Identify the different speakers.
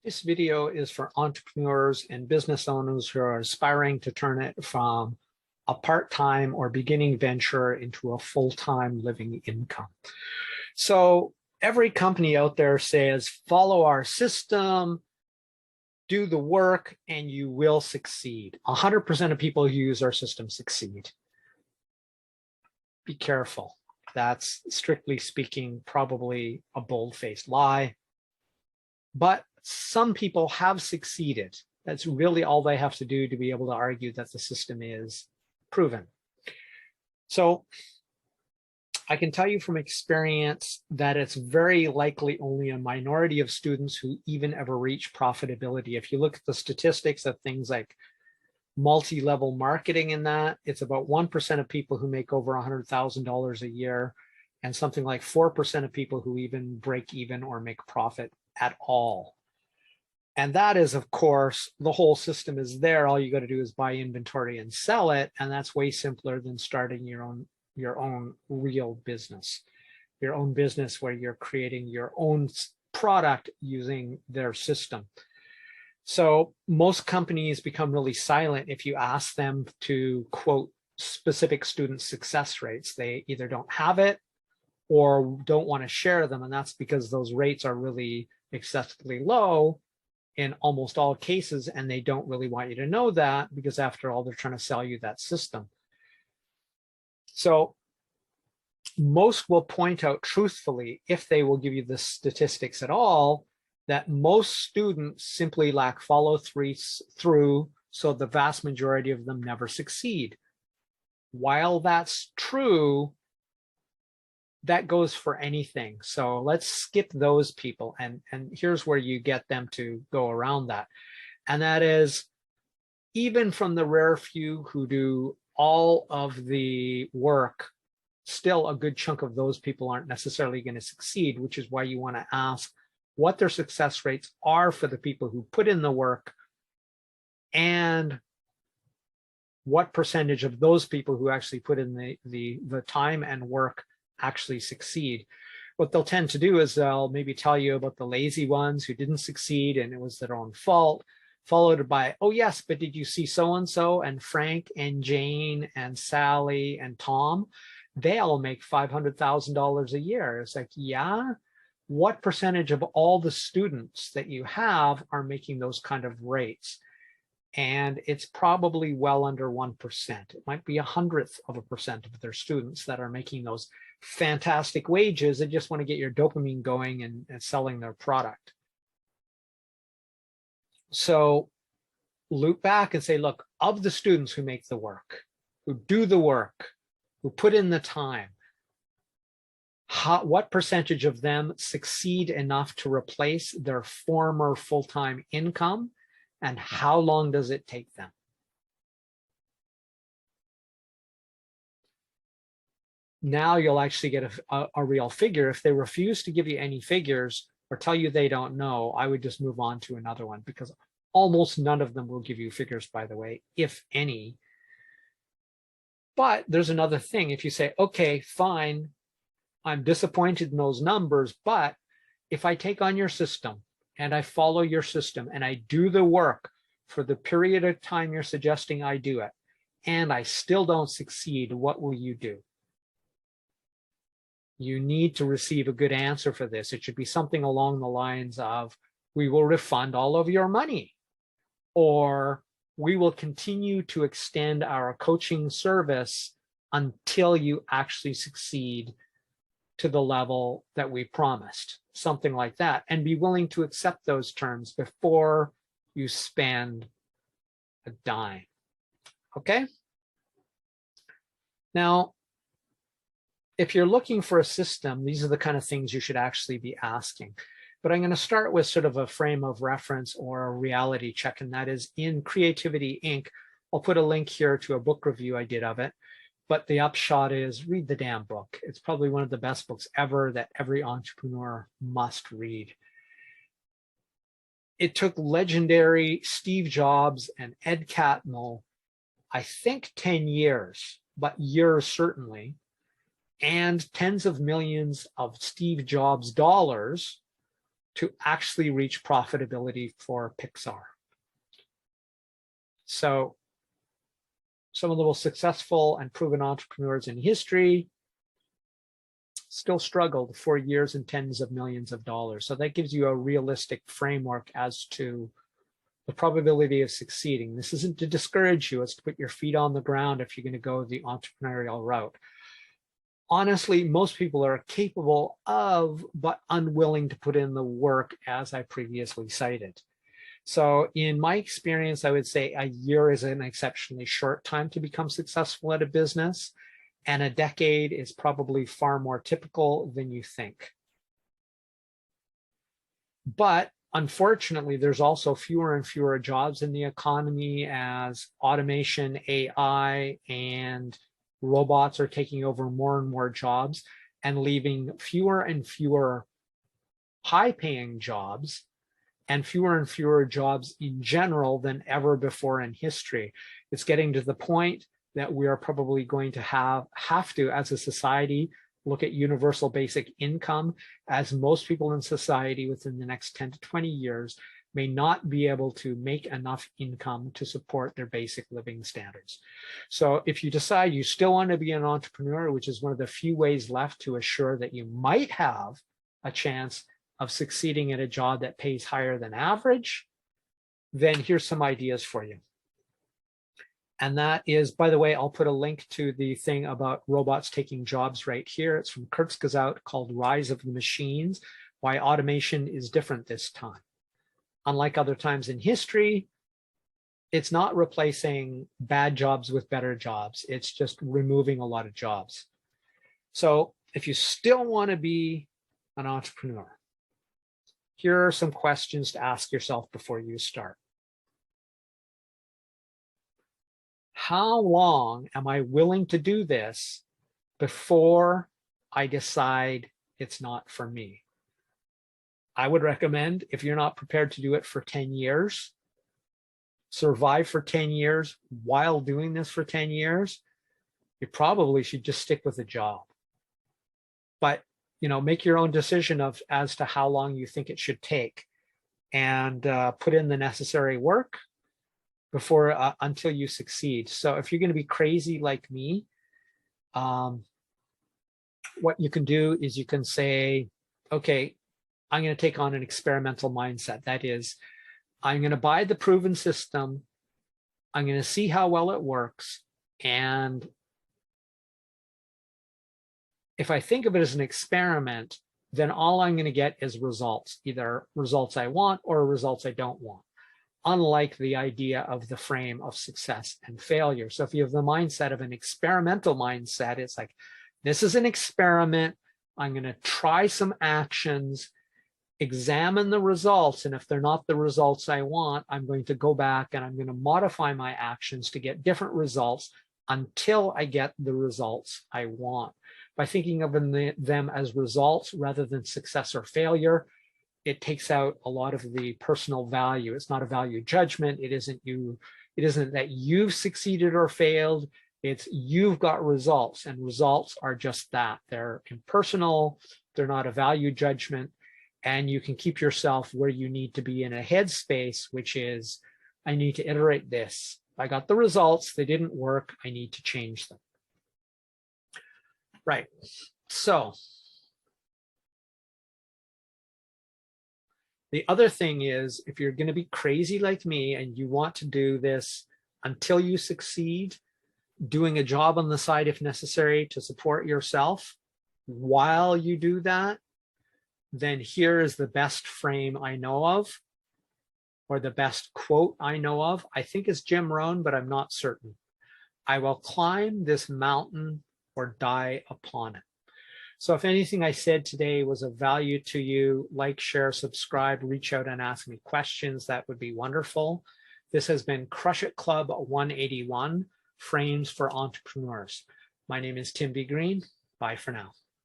Speaker 1: This video is for entrepreneurs and business owners who are aspiring to turn it from a part-time or beginning venture into a full-time living income. So every company out there says, follow our system, do the work, and you will succeed. 100% of people who use our system succeed. Be careful. That's, strictly speaking, probably a bold-faced lie. But some people have succeeded. That's really all they have to do to be able to argue that the system is proven. So I can tell you from experience that it's very likely only a minority of students who even ever reach profitability. If you look at the statistics of things like multi-level marketing in that, it's about 1% of people who make over $100,000 a year and something like 4% of people who even break even or make profit at all. And that is, of course, the whole system is there. All you got to do is buy inventory and sell it. And that's way simpler than starting your own real business, your own business where you're creating your own product using their system. So most companies become really silent if you ask them to quote specific student success rates. They either don't have it or don't want to share them. And that's because those rates are really excessively low in almost all cases, and they don't really want you to know that because after all, they're trying to sell you that system. So most will point out truthfully, if they will give you the statistics at all, that most students simply lack follow-through, so the vast majority of them never succeed. While that's true, that goes for anything. So let's skip those people. And here's where you get them to go around that. And that is, even from the rare few who do all of the work, still a good chunk of those people aren't necessarily going to succeed, which is why you want to ask what their success rates are for the people who put in the work and what percentage of those people who actually put in the time and work actually succeed. What they'll tend to do is they'll maybe tell you about the lazy ones who didn't succeed and it was their own fault, followed by, oh yes, but did you see so-and-so and Frank and Jane and Sally and Tom? They all make $500,000 a year. It's like, yeah, what percentage of all the students that you have are making those kind of rates? And it's probably well under 1%. It might be 1/100% of their students that are making those fantastic wages. They just want to get your dopamine going and selling their product. So loop back and say, look, of the students who make the work, who do the work, who put in the time, what percentage of them succeed enough to replace their former full-time income? And how long does it take them? Now you'll actually get a real figure. If they refuse to give you any figures or tell you they don't know, I would just move on to another one, because almost none of them will give you figures, by the way, if any. But there's another thing. If you say, okay, fine, I'm disappointed in those numbers, but if I take on your system and I follow your system and I do the work for the period of time you're suggesting I do it, and I still don't succeed, what will you do? You need to receive a good answer for this. It should be something along the lines of, we will refund all of your money, or we will continue to extend our coaching service until you actually succeed to the level that we promised, something like that, and be willing to accept those terms before you spend a dime. Okay? Now, if you're looking for a system, these are the kind of things you should actually be asking. But I'm going to start with sort of a frame of reference or a reality check, and that is in Creativity Inc. I'll put a link here to a book review I did of it. But the upshot is, read the damn book. It's probably one of the best books ever that every entrepreneur must read. It took legendary Steve Jobs and Ed Catmull, I think 10 years, but years certainly, and tens of millions of Steve Jobs dollars to actually reach profitability for Pixar. So some of the most successful and proven entrepreneurs in history still struggled for years and tens of millions of dollars. So that gives you a realistic framework as to the probability of succeeding. This isn't to discourage you, it's to put your feet on the ground if you're going to go the entrepreneurial route. Honestly, most people are capable of, but unwilling to put in the work, as I previously cited. So in my experience, I would say a year is an exceptionally short time to become successful at a business, and a decade is probably far more typical than you think. But unfortunately, there's also fewer and fewer jobs in the economy as automation, AI, and robots are taking over more and more jobs and leaving fewer and fewer high-paying jobs and fewer jobs in general than ever before in history. It's getting to the point that we are probably going to have to, as a society, look at universal basic income, as most people in society within the next 10 to 20 years may not be able to make enough income to support their basic living standards. So if you decide you still want to be an entrepreneur, which is one of the few ways left to assure that you might have a chance of succeeding at a job that pays higher than average, then here's some ideas for you. And that is, by the way, I'll put a link to the thing about robots taking jobs right here. It's from Kurzgesagt, called Rise of the Machines, Why Automation is Different This Time. Unlike other times in history, it's not replacing bad jobs with better jobs. It's just removing a lot of jobs. So if you still want to be an entrepreneur, here are some questions to ask yourself before you start. How long am I willing to do this before I decide it's not for me? I would recommend, if you're not prepared to do it for 10 years, survive for 10 years while doing this for 10 years, you probably should just stick with a job. But, you know, make your own decision as to how long you think it should take, and put in the necessary work before until you succeed. So if you're going to be crazy like me, what you can do is you can say, okay, I'm going to take on an experimental mindset. That is, I'm going to buy the proven system. I'm going to see how well it works. And if I think of it as an experiment, then all I'm going to get is results, either results I want or results I don't want, unlike the idea of the frame of success and failure. So if you have the mindset of an experimental mindset, it's like, this is an experiment. I'm going to try some actions, examine the results, and if they're not the results I want, I'm going to go back and I'm going to modify my actions to get different results until I get the results I want. By thinking of them as results rather than success or failure, it takes out a lot of the personal value. It's not a value judgment. It isn't that you've succeeded or failed. It's you've got results, and results are just that. They're impersonal. They're not a value judgment. And you can keep yourself where you need to be in a headspace, which is, I need to iterate this. I got the results. They didn't work. I need to change them. Right. So the other thing is, if you're going to be crazy like me and you want to do this until you succeed, doing a job on the side if necessary to support yourself while you do that, then here is the best frame I know of, or the best quote I know of. I think it's Jim Rohn, but I'm not certain. I will climb this mountain or die upon it. So if anything I said today was of value to you, like, share, subscribe, reach out and ask me questions. That would be wonderful. This has been Crush It Club 181, Frames for Entrepreneurs. My name is Tim B. Green. Bye for now.